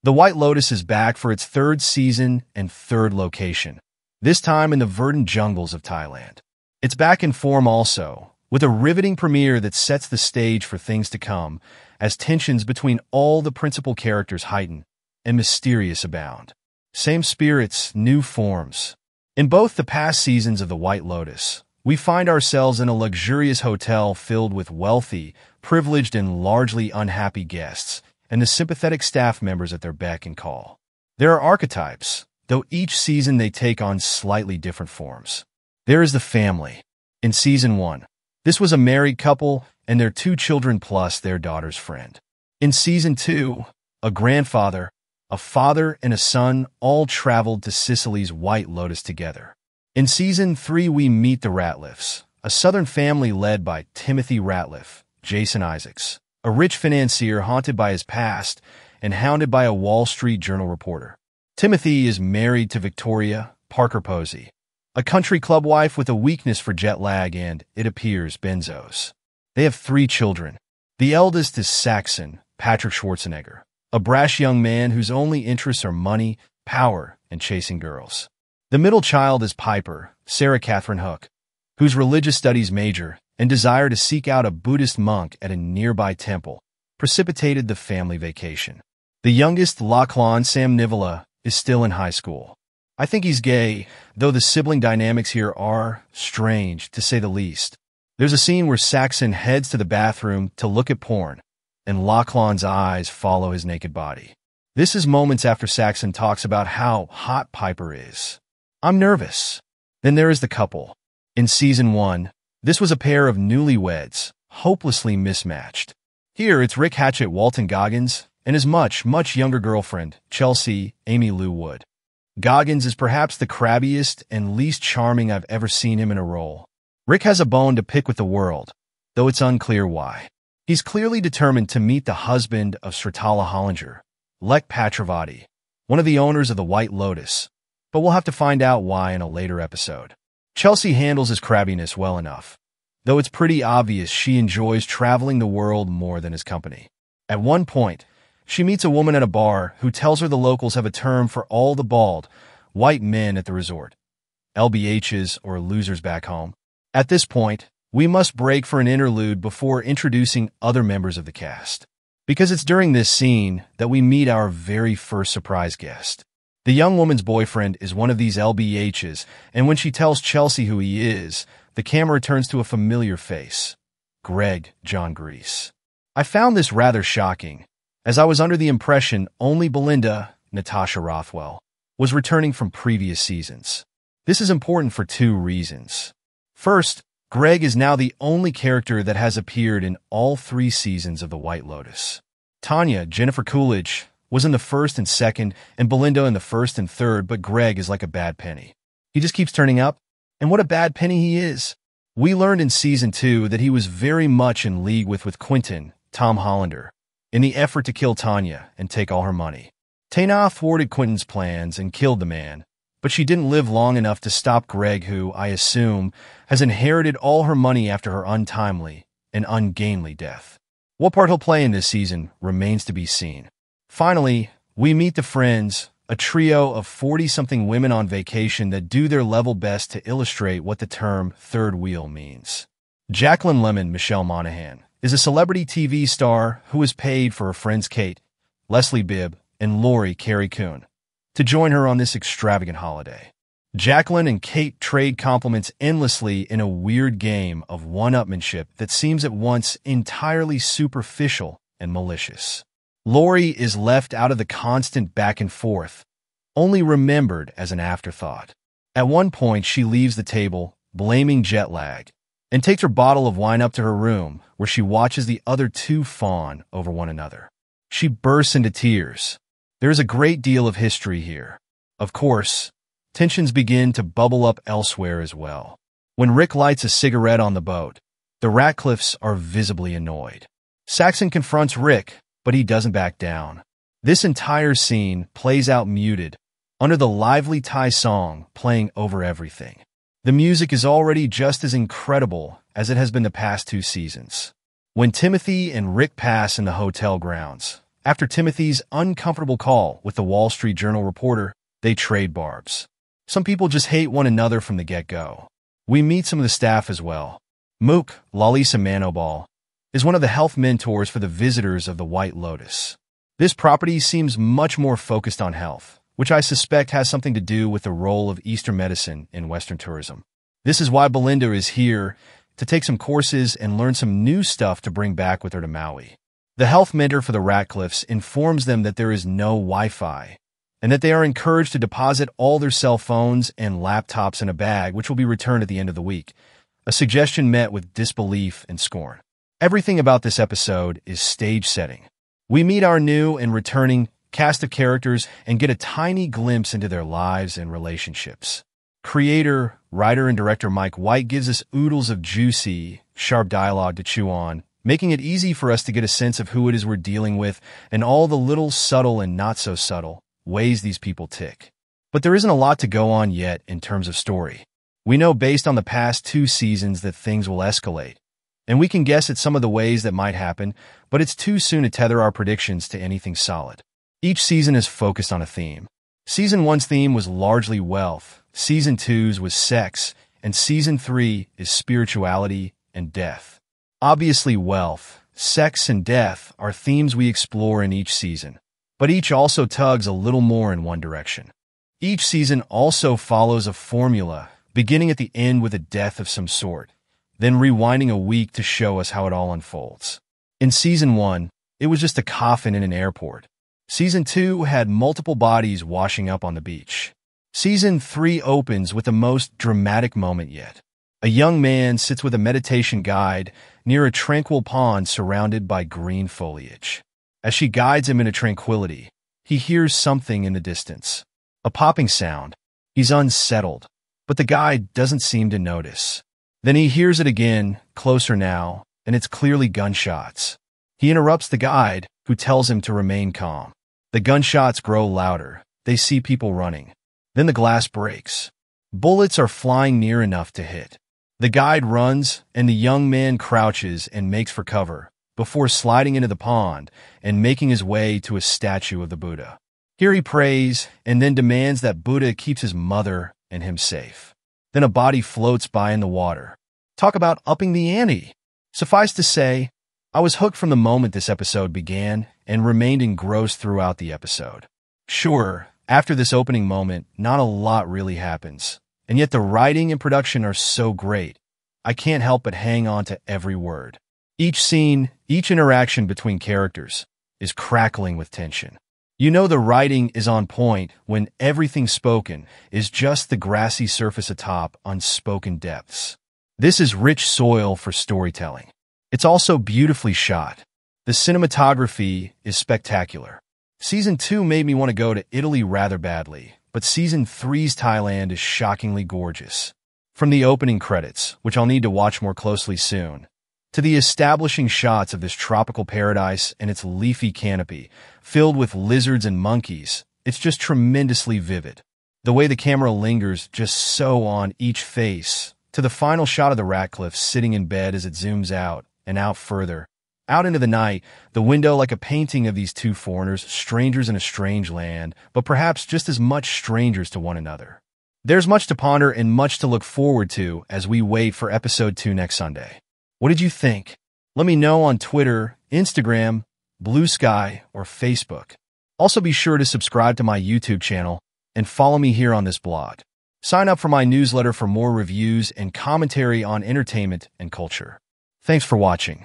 The White Lotus is back for its third season and third location, this time in the verdant jungles of Thailand. It's back in form also, with a riveting premiere that sets the stage for things to come, as tensions between all the principal characters heighten and mysterious abound. Same spirits, new forms. In both the past seasons of The White Lotus, we find ourselves in a luxurious hotel filled with wealthy, privileged, and largely unhappy guests, and the sympathetic staff members at their beck and call. There are archetypes, though each season they take on slightly different forms. There is the family. In Season 1, this was a married couple and their 2 children plus their daughter's friend. In Season 2, a grandfather, a father, and a son all traveled to Sicily's White Lotus together. In Season 3, we meet the Ratliffs, a southern family led by Timothy Ratliff, Jason Isaacs, a rich financier haunted by his past and hounded by a Wall Street Journal reporter. Timothy is married to Victoria Parker Posey, a country club wife with a weakness for jet lag and, it appears, benzos. They have 3 children. The eldest is Saxon, Patrick Schwarzenegger, a brash young man whose only interests are money, power, and chasing girls. The middle child is Piper, Sarah Catherine Hook, whose religious studies major and desire to seek out a Buddhist monk at a nearby temple precipitated the family vacation. The youngest, Lachlan Sam Nivola, is still in high school. I think he's gay, though the sibling dynamics here are strange, to say the least. There's a scene where Saxon heads to the bathroom to look at porn, and Lachlan's eyes follow his naked body. This is moments after Saxon talks about how hot Piper is. I'm nervous. Then there is the couple. In Season 1, this was a pair of newlyweds, hopelessly mismatched. Here it's Rick Hatchett Walton Goggins and his much younger girlfriend, Chelsea Amy Lou Wood. Goggins is perhaps the crabbiest and least charming I've ever seen him in a role. Rick has a bone to pick with the world, though it's unclear why. He's clearly determined to meet the husband of Sritala Hollinger, Lek Patravati, one of the owners of the White Lotus, but we'll have to find out why in a later episode. Chelsea handles his crabbiness well enough, though it's pretty obvious she enjoys traveling the world more than his company. At one point, she meets a woman at a bar who tells her the locals have a term for all the bald, white men at the resort. LBHs, or losers back home. At this point, we must break for an interlude before introducing other members of the cast. Because it's during this scene that we meet our very first surprise guest. The young woman's boyfriend is one of these LBHs, and when she tells Chelsea who he is, the camera turns to a familiar face. Greg John Grease. I found this rather shocking, as I was under the impression only Belinda, Natasha Rothwell, was returning from previous seasons. This is important for 2 reasons. First, Greg is now the only character that has appeared in all 3 seasons of The White Lotus. Tanya, Jennifer Coolidge, was in the first and second, and Belinda in the first and third, but Greg is like a bad penny. He just keeps turning up, and what a bad penny he is. We learned in Season 2 that he was very much in league with Quentin, Tom Hollander, in the effort to kill Tanya and take all her money. Tana thwarted Quentin's plans and killed the man, but she didn't live long enough to stop Greg, who, I assume, has inherited all her money after her untimely and ungainly death. What part he'll play in this season remains to be seen. Finally, we meet the Friends, a trio of 40-something women on vacation that do their level best to illustrate what the term third wheel means. Jacqueline Lemon, Michelle Monaghan, is a celebrity TV star who is paid for her friends Kate, Leslie Bibb, and Lori Carey Coon to join her on this extravagant holiday. Jacqueline and Kate trade compliments endlessly in a weird game of one-upmanship that seems at once entirely superficial and malicious. Lori is left out of the constant back and forth, only remembered as an afterthought. At one point, she leaves the table, blaming jet lag, and takes her bottle of wine up to her room, where she watches the other 2 fawn over one another. She bursts into tears. There is a great deal of history here. Of course, tensions begin to bubble up elsewhere as well. When Rick lights a cigarette on the boat, the Ratcliffes are visibly annoyed. Saxon confronts Rick, but he doesn't back down. This entire scene plays out muted, under the lively Thai song playing over everything. The music is already just as incredible as it has been the past 2 seasons. When Timothy and Rick pass in the hotel grounds, After Timothy's uncomfortable call with the Wall Street Journal reporter, they trade barbs. Some people just hate one another from the get-go. We meet some of the staff as well. Mook, Lalisa Manobal, is one of the health mentors for the visitors of the White Lotus. This property seems much more focused on health, which I suspect has something to do with the role of Eastern medicine in Western tourism. This is why Belinda is here, to take some courses and learn some new stuff to bring back with her to Maui. The health mentor for the Ratcliffes informs them that there is no Wi-Fi, and that they are encouraged to deposit all their cell phones and laptops in a bag which will be returned at the end of the week, a suggestion met with disbelief and scorn. Everything about this episode is stage setting. We meet our new and returning cast of characters and get a tiny glimpse into their lives and relationships. Creator, writer, and director Mike White gives us oodles of juicy, sharp dialogue to chew on, making it easy for us to get a sense of who it is we're dealing with and all the little subtle and not-so-subtle ways these people tick. But there isn't a lot to go on yet in terms of story. We know based on the past 2 seasons that things will escalate, and we can guess at some of the ways that might happen, but it's too soon to tether our predictions to anything solid. Each season is focused on a theme. Season 1's theme was largely wealth, Season 2's was sex, and Season 3 is spirituality and death. Obviously, wealth, sex, and death are themes we explore in each season, but each also tugs a little more in one direction. Each season also follows a formula, beginning at the end with a death of some sort, then rewinding a week to show us how it all unfolds. In Season 1, it was just a coffin in an airport. Season 2 had multiple bodies washing up on the beach. Season 3 opens with the most dramatic moment yet. A young man sits with a meditation guide near a tranquil pond surrounded by green foliage. As she guides him into tranquility, he hears something in the distance. A popping sound. He's unsettled, but the guide doesn't seem to notice. Then he hears it again, closer now, and it's clearly gunshots. He interrupts the guide, who tells him to remain calm. The gunshots grow louder. They see people running. Then the glass breaks. Bullets are flying near enough to hit. The guide runs, and the young man crouches and makes for cover, before sliding into the pond and making his way to a statue of the Buddha. Here he prays, and then demands that Buddha keeps his mother and him safe. Then a body floats by in the water. Talk about upping the ante. Suffice to say, I was hooked from the moment this episode began and remained engrossed throughout the episode. Sure, after this opening moment, not a lot really happens, and yet the writing and production are so great, I can't help but hang on to every word. Each scene, each interaction between characters, is crackling with tension. You know the writing is on point when everything spoken is just the grassy surface atop unspoken depths. This is rich soil for storytelling. It's also beautifully shot. The cinematography is spectacular. Season 2 made me want to go to Italy rather badly, but Season 3's Thailand is shockingly gorgeous. From the opening credits, which I'll need to watch more closely soon, to the establishing shots of this tropical paradise and its leafy canopy, filled with lizards and monkeys, it's just tremendously vivid. The way the camera lingers just so on each face, to the final shot of the Ratcliffes sitting in bed as it zooms out and out further, out into the night, the window like a painting of these two foreigners, strangers in a strange land, but perhaps just as much strangers to one another. There's much to ponder and much to look forward to as we wait for Episode 2 next Sunday. What did you think? Let me know on Twitter, Instagram, Blue Sky, or Facebook. Also be sure to subscribe to my YouTube channel and follow me here on this blog. Sign up for my newsletter for more reviews and commentary on entertainment and culture. Thanks for watching.